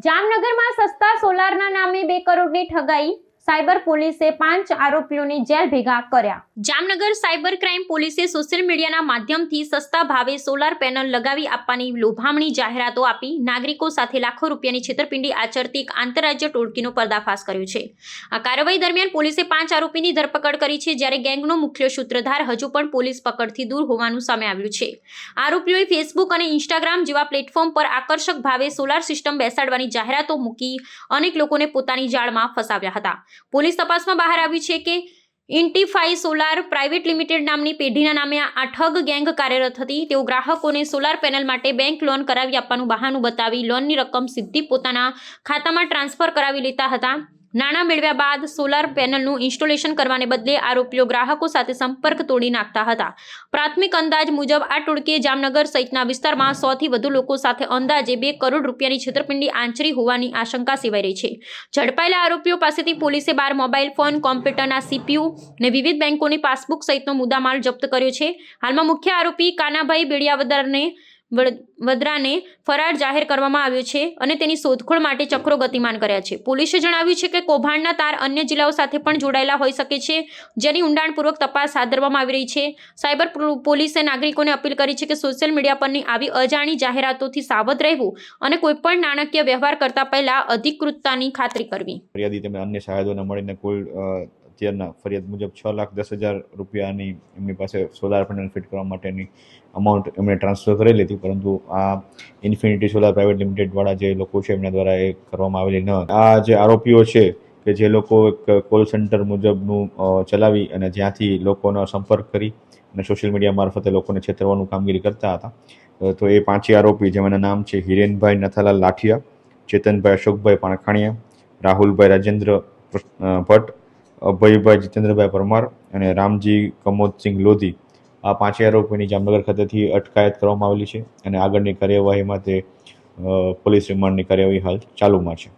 જામનગરમાં સસ્તા સોલારના નામે 2 કરોડની ઠગાઈ, સાયબર પોલીસે 5 આરોપીઓને જેલ ભેગા કર્યા। જામનગર સાયબર ક્રાઇમ પોલીસે સોશિયલ મીડિયાના માધ્યમથી સસ્તા ભાવે સોલાર પેનલ લગાવી આપવાની લોભામણી જાહેરાતો આપી નાગરિકો સાથે લાખો રૂપિયાની છેતરપિંડી આચરતી એક આંતરરાજ્ય ટોળકીનો પર્દાફાશ કર્યો છે। આ કાર્યવાહી દરમિયાન પોલીસે 5 આરોપીની ધરપકડ કરી છે, જ્યારે ગેંગનો મુખ્ય સૂત્રધાર હજુ પણ પોલીસ પકડથી દૂર હોવાનું સામે આવ્યું છે। આરોપીઓએ ફેસબુક અને ઇન્સ્ટાગ્રામ જેવા પ્લેટફોર્મ પર આકર્ષક ભાવે સોલાર સિસ્ટમ બેસાડવાની જાહેરાતો મૂકી અનેક લોકોને પોતાની જાળમાં ફસાવ્યા હતા। પોલીસ તપાસમાં બહાર આવ્યું છે કે ઇન્ટીફાઈ સોલાર પ્રાઇવેટ લિમિટેડ નામની પેઢીના નામે આ ઠગ ગેંગ કાર્યરત હતી। તેઓ ગ્રાહકોને સોલાર પેનલ માટે બેંક લોન કરાવી આપવાનું બહાનું બતાવી લોનની રકમ સીધી પોતાના ખાતામાં ટ્રાન્સફર કરાવી લેતા હતા। નાણાં મેળવ્યા બાદ સોલાર પેનલનું ઇન્સ્ટોલેશન કરવાને બદલે આરોપીઓ ગ્રાહકો સાથે સંપર્ક તોડી નાખતા હતા। પ્રાથમિક અંદાજ મુજબ આ ટોળકીએ જામનગર સહિતના વિસ્તારમાં 100થી વધુ લોકો સાથે અંદાજે 2 કરોડ રૂપિયાની છેતરપિંડી આંચરી હોવાની આશંકા સેવાઈ રહી છે। ઝડપાયેલા આરોપીઓ પાસેથી પોલીસે 12 મોબાઈલ ફોન, કોમ્પ્યુટરના CPU અને વિવિધ બેંકોની પાસબુક સહિતનો મુદ્દામાલ જપ્ત કર્યો છે। હાલમાં મુખ્ય આરોપી કાનાભાઈ બેડિયાવદરને ફરાર જાહેર કરવામાં આવ્યો છે અને તેની શોધખોળ માટે ચક્રો ગતિમાન કર્યા છે। પોલીસે જણાવ્યું છે કે કૌભાંડના તાર અન્ય જિલ્લાઓ સાથે પણ જોડાયેલા હોઈ શકે છે, જેની ઊંડાણપૂર્વક તપાસ હાથ ધરવામાં આવી રહી છે। સાયબર પોલીસે નાગરિકોને અપીલ કરી છે કે સોશિયલ મીડિયા પરની આવી અજાણી જાહેરાતોથી સાવધ રહેવું અને કોઈપણ નાણાકીય વ્યવહાર કરતા પહેલા અધિકૃતતાની ખાતરી કરવી। ફરિયાદી તેમજ અન્ય સહાયકોને મળીને કુલ અત્યારના ફરિયાદ મુજબ 6,10,000 રૂપિયાની એમની પાસે સોલાર પેનલ ફિટ કરવા માટેની અમાઉન્ટ એમણે ટ્રાન્સફર કરેલી હતી, પરંતુ આ ઇન્ફિનિટી સોલાર પ્રાઇવેટ લિમિટેડવાળા જે લોકો છે એમના દ્વારા એ કરવામાં આવેલી ન હતી। આ જે આરોપીઓ છે કે જે લોકો એક કોલ સેન્ટર મુજબનું ચલાવી અને જ્યાંથી લોકોનો સંપર્ક કરી અને સોશિયલ મીડિયા મારફતે લોકોને છેતરવાનું કામગીરી કરતા હતા, તો એ 5 આરોપી જેમના નામ છે હિરેનભાઈ નથાલાલ લાઠિયા, ચેતનભાઈ અશોકભાઈ પાણખાણીયા, રાહુલભાઈ રાજેન્દ્ર ભટ્ટ, અભયભાઈ જીતેન્દ્રભાઈ પરમાર અને રામજી કમોદસિંહ લોધી, આ 5 આરોપીની જામનગર ખાતેથી અટકાયત કરવામાં આવેલી છે અને આગળની કાર્યવાહીમાં તે પોલીસ રિમાન્ડની કાર્યવાહી હાલ ચાલુમાં છે।